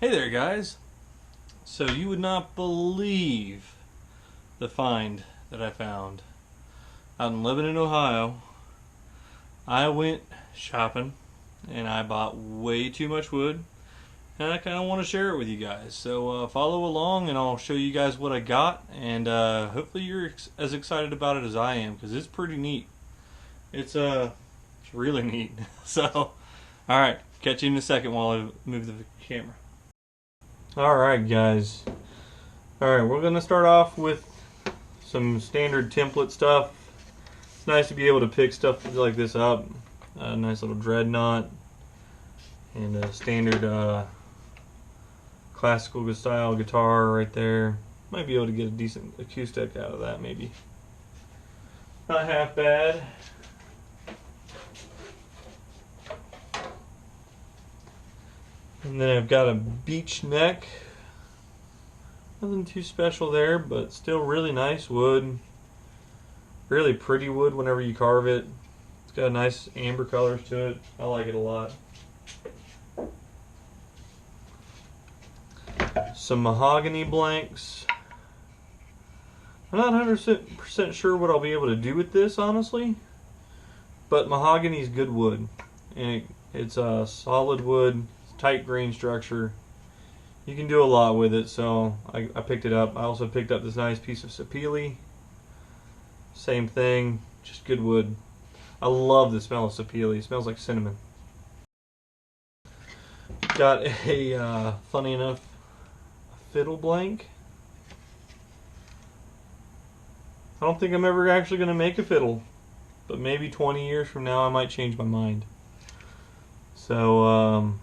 Hey there, guys. So you would not believe the find that I found out in Lebanon, Ohio. I went shopping and I bought way too much wood, and I kind of want to share it with you guys. So follow along and I'll show you guys what I got, and hopefully you're as excited about it as I am, because it's pretty neat. It's really neat. So, all right, catch you in a second while I move the camera. Alright, guys. Alright, we're going to start off with some standard template stuff. It's nice to be able to pick stuff like this up. A nice little dreadnought and a standard classical style guitar right there. Might be able to get a decent acoustic out of that, maybe. Not half bad. And then I've got a beech neck. Nothing too special there, but still really nice wood. Really pretty wood whenever you carve it. It's got nice amber colors to it. I like it a lot. Some mahogany blanks. I'm not 100% sure what I'll be able to do with this, honestly. But mahogany is good wood. And it's a solid wood. Tight grain structure. You can do a lot with it, so I picked it up. I also picked up this nice piece of sapele. Same thing, just good wood. I love the smell of sapele. It smells like cinnamon. Got a, funny enough, a fiddle blank. I don't think I'm ever actually going to make a fiddle, but maybe 20 years from now I might change my mind. So,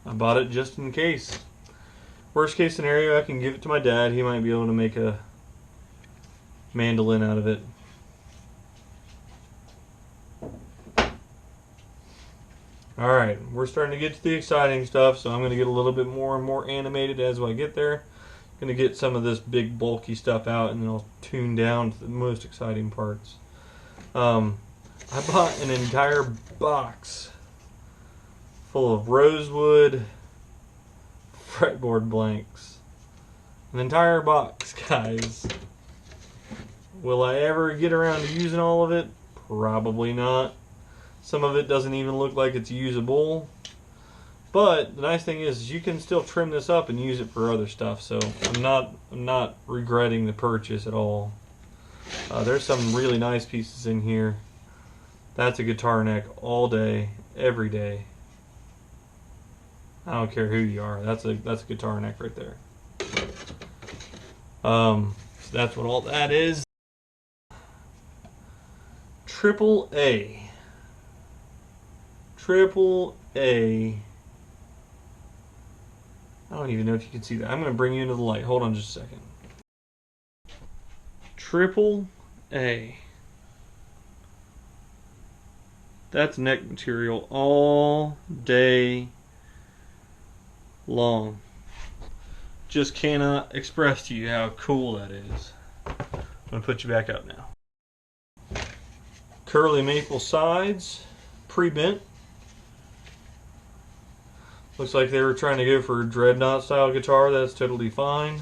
I bought it just in case. Worst case scenario, I can give it to my dad. He might be able to make a mandolin out of it. Alright, we're starting to get to the exciting stuff, so I'm going to get a little bit more and more animated as I get there. I'm going to get some of this big bulky stuff out, and then I'll tune down to the most exciting parts. I bought an entire box full of rosewood fretboard blanks. An entire box, guys. Will I ever get around to using all of it? Probably not. Some of it doesn't even look like it's usable. But the nice thing is you can still trim this up and use it for other stuff. So I'm not regretting the purchase at all. There's some really nice pieces in here. That's a guitar neck all day, every day. I don't care who you are. That's a guitar neck right there. So that's what all that is. Triple A. Triple A. I don't even know if you can see that. I'm going to bring you into the light. Hold on just a second. Triple A. That's neck material all day long. Just cannot express to you how cool that is. I'm going to put you back up now. Curly maple sides, pre-bent. Looks like they were trying to go for a dreadnought style guitar. That's totally fine.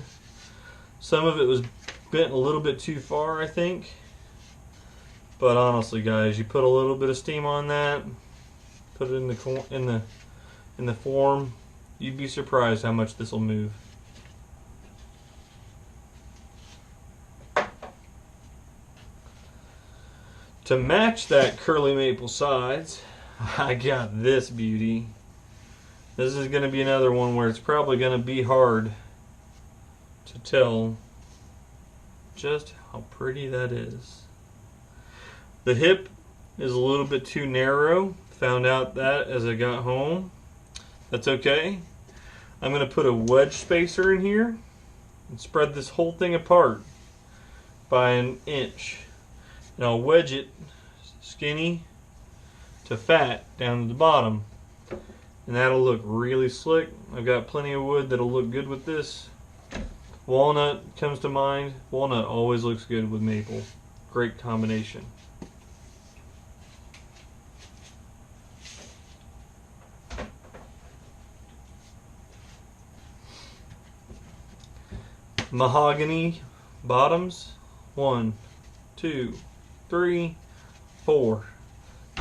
Some of it was bent a little bit too far, I think. But honestly, guys, you put a little bit of steam on that, put it in the form, you'd be surprised how much this will move. To match that curly maple sides, I got this beauty. This is going to be another one where it's probably going to be hard to tell just how pretty that is. The hip is a little bit too narrow. Found out that as I got home. That's okay. I'm going to put a wedge spacer in here and spread this whole thing apart by an inch. And I'll wedge it skinny to fat down to the bottom. And that'll look really slick. I've got plenty of wood that'll look good with this. Walnut comes to mind. Walnut always looks good with maple. Great combination. mahogany bottoms. 1, 2, 3, 4.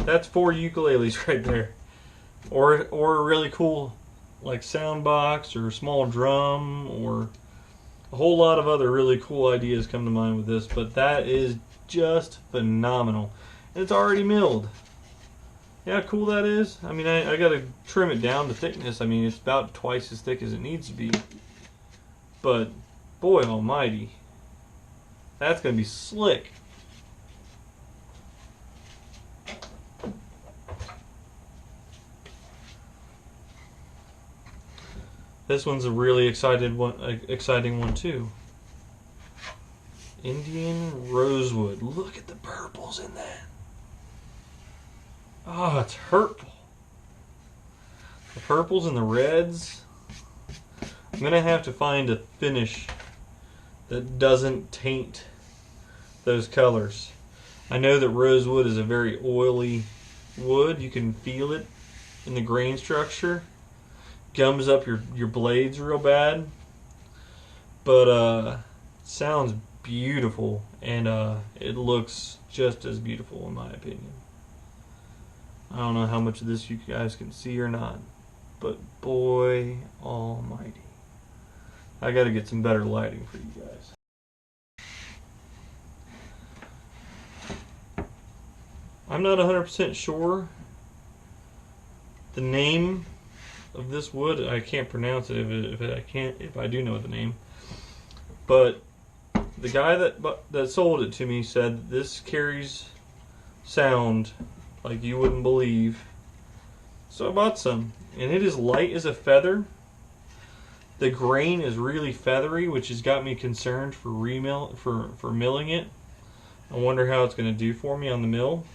That's 4 ukuleles right there. Or a really cool like sound box or small drum, or a whole lot of other really cool ideas come to mind with this, but that is just phenomenal. And it's already milled. Yeah, how cool that is. I mean, I gotta trim it down to thickness. I mean, it's about twice as thick as it needs to be. But boy almighty, that's gonna be slick. This one's a really exciting one too. Indian rosewood. Look at the purples in that. Oh, it's hurtful. The purples and the reds. I'm gonna have to find a finish that doesn't taint those colors. I know that rosewood is a very oily wood. You can feel it in the grain structure. Gums up your blades real bad. But sounds beautiful, and it looks just as beautiful in my opinion. I don't know how much of this you guys can see or not, but boy almighty, I gotta get some better lighting for you guys. I'm not 100% sure the name of this wood. I can't pronounce it if I do know the name, but the guy that sold it to me said that this carries sound like you wouldn't believe. So I bought some, and it is light as a feather. The grain is really feathery, which has got me concerned for milling it. I wonder how it's going to do for me on the mill.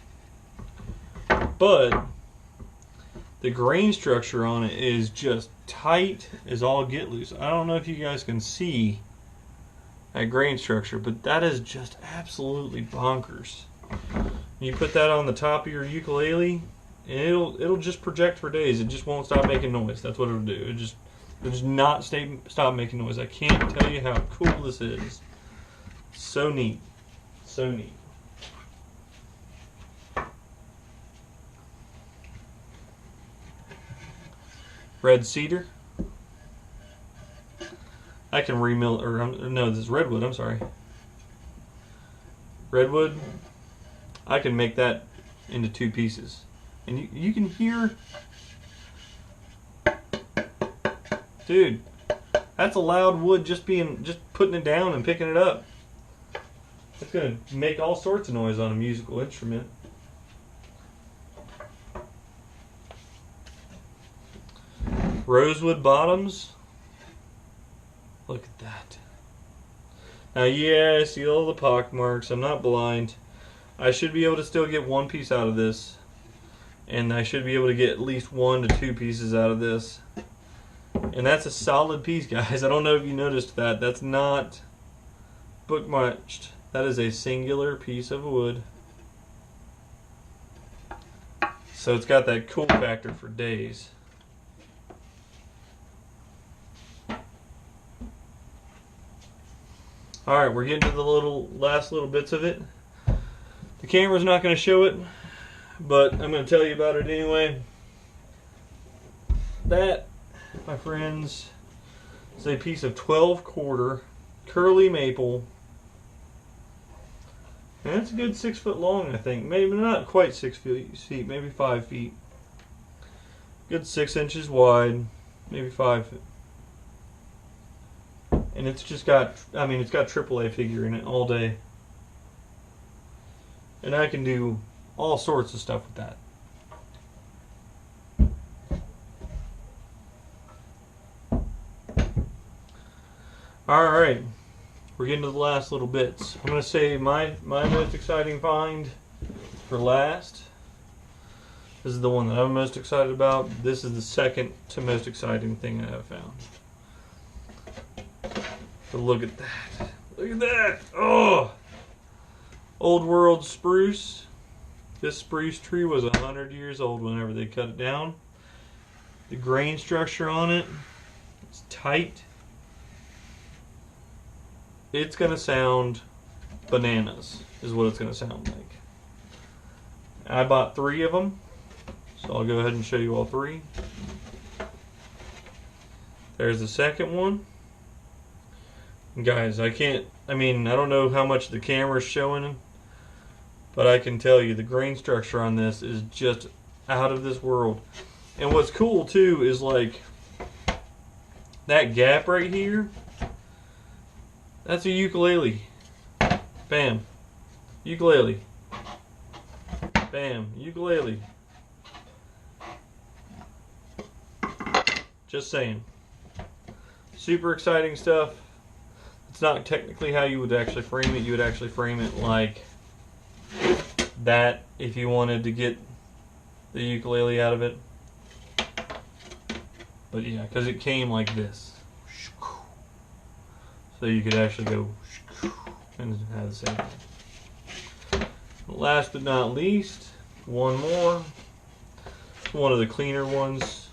But the grain structure on it is just tight as all get loose. I don't know if you guys can see that grain structure, but that is just absolutely bonkers. You put that on the top of your ukulele, and it'll just project for days. It just won't stop making noise. That's what it'll do. It'll just not stop making noise. I can't tell you how cool this is. So neat. So neat. Red cedar. I can remill, or no, this is redwood, I'm sorry. Redwood, I can make that into 2 pieces. And you can hear, dude, that's a loud wood just putting it down and picking it up. It's gonna make all sorts of noise on a musical instrument. Rosewood bottoms. Look at that. Now, yeah, I see all the pock marks. I'm not blind. I should be able to still get 1 piece out of this. And I should be able to get at least 1 to 2 pieces out of this. And that's a solid piece, guys. I don't know if you noticed that. That's not bookmarked. That is a singular piece of wood. So it's got that cool factor for days. Alright, we're getting to the last little bits of it. The camera's not going to show it, but I'm going to tell you about it anyway. That, my friends, is a piece of 12-quarter curly maple. And it's a good 6 foot long, I think. Maybe not quite 6 feet, maybe 5 feet. Good 6 inches wide, maybe 5 feet. And it's just got, it's got AAA figure in it all day. And I can do all sorts of stuff with that. Alright, we're getting to the last little bits. I'm going to save my most exciting find for last. This is the one that I'm most excited about. This is the second to most exciting thing I have found. But look at that. Look at that. Oh! Old world spruce. This spruce tree was 100 years old whenever they cut it down. The grain structure on it, it's tight. it's going to sound bananas, is what it's going to sound like. I bought 3 of them, so I'll go ahead and show you all 3. There's the second one. Guys, I don't know how much the camera's showing, but I can tell you the grain structure on this is just out of this world. And what's cool too is like that gap right here, that's a ukulele. Bam. Ukulele. Bam. Ukulele. Just saying. Super exciting stuff. It's not technically how you would actually frame it. You would actually frame it like that if you wanted to get the ukulele out of it. But yeah, because it came like this. So you could actually go and have the same thing. Last but not least, one more. It's one of the cleaner ones.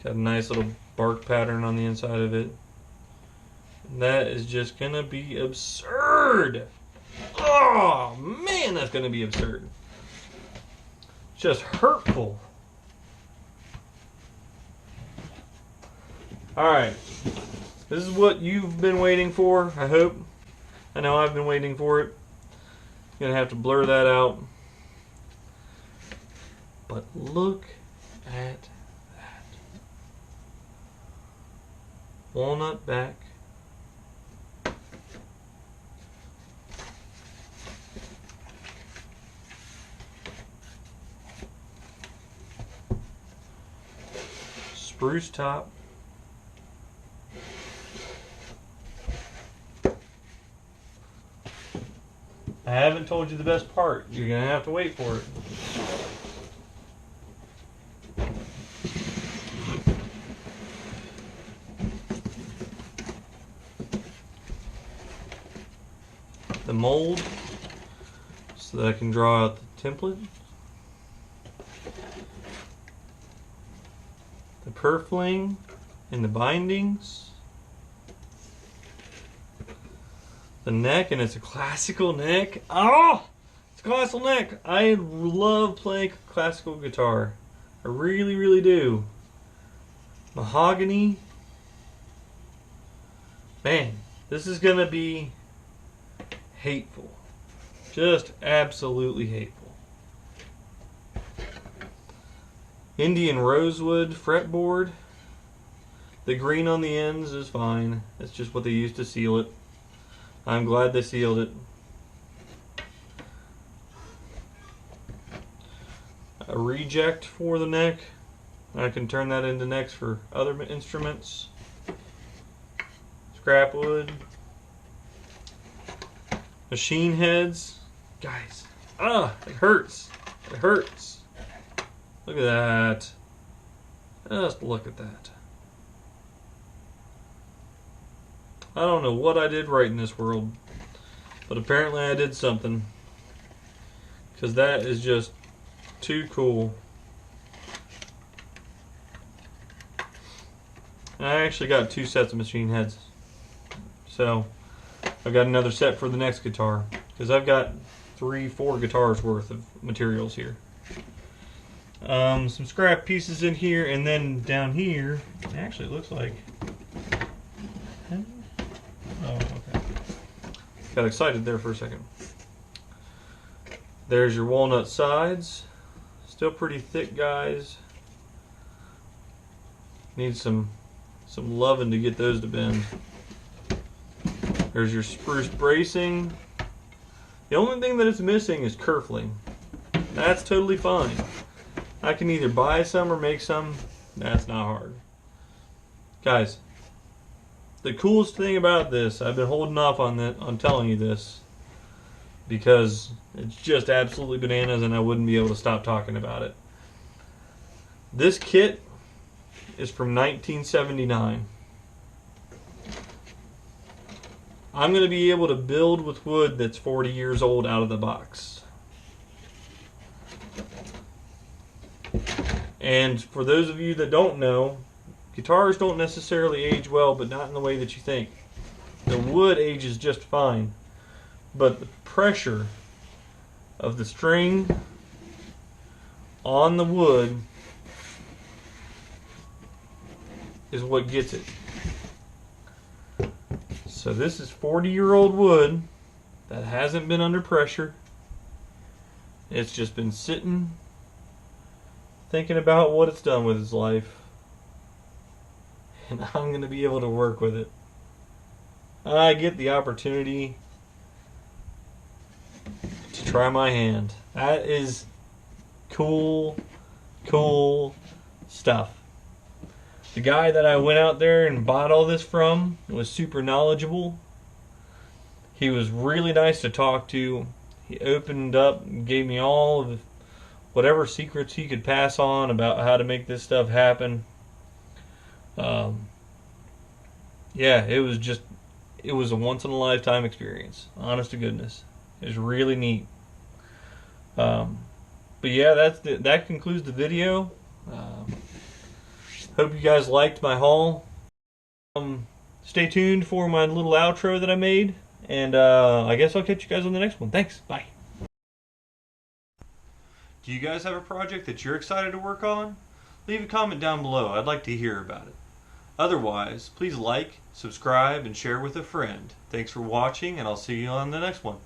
Got a nice little bark pattern on the inside of it. And that is just gonna be absurd. Oh man, that's gonna be absurd. Just hurtful. Alright. This is what you've been waiting for, I hope. I know I've been waiting for it. Gonna have to blur that out. But look at that. Walnut back. Spruce top. I haven't told you the best part. You're going to have to wait for it. The mold, so that I can draw out the template. The purfling and the bindings. The neck, and it's a classical neck. Oh! It's a classical neck. I love playing classical guitar. I really, really do. Mahogany. Man, this is going to be hateful. Just absolutely hateful. Indian rosewood fretboard. The green on the ends is fine. It's just what they used to seal it. I'm glad they sealed it. A reject for the neck. I can turn that into necks for other instruments. Scrap wood. Machine heads. Guys. It hurts. It hurts. Look at that. Just look at that. I don't know what I did right in this world, but apparently I did something, because that is just too cool. And I actually got 2 sets of machine heads, so I've got another set for the next guitar, because I've got 3-4 guitars worth of materials here. Some scrap pieces in here, and then down here, actually it looks like... Oh, okay. Got excited there for a second. There's your walnut sides. Still pretty thick, guys. Need some loving to get those to bend. There's your spruce bracing. The only thing that it's missing is kerfling. That's totally fine. I can either buy some or make some. That's not hard. Guys, the coolest thing about this, I've been holding off on telling you this, because it's just absolutely bananas and I wouldn't be able to stop talking about it. This kit is from 1979. I'm going to be able to build with wood that's 40 years old out of the box. And for those of you that don't know, guitars don't necessarily age well, but not in the way that you think. The wood ages just fine, but the pressure of the string on the wood is what gets it. So this is 40-year-old wood that hasn't been under pressure. It's just been sitting, thinking about what it's done with its life. And I'm going to be able to work with it. I get the opportunity to try my hand. That is cool stuff. The guy that I went out there and bought all this from was super knowledgeable. He was really nice to talk to. He opened up and gave me all of whatever secrets he could pass on about how to make this stuff happen. Yeah, it was a once-in-a-lifetime experience. Honest to goodness. It was really neat. But yeah, that concludes the video. Hope you guys liked my haul. Stay tuned for my little outro that I made. And I guess I'll catch you guys on the next one. Thanks. Bye. Do you guys have a project that you're excited to work on? Leave a comment down below. I'd like to hear about it. Otherwise, please like, subscribe, and share with a friend. Thanks for watching, and I'll see you on the next one.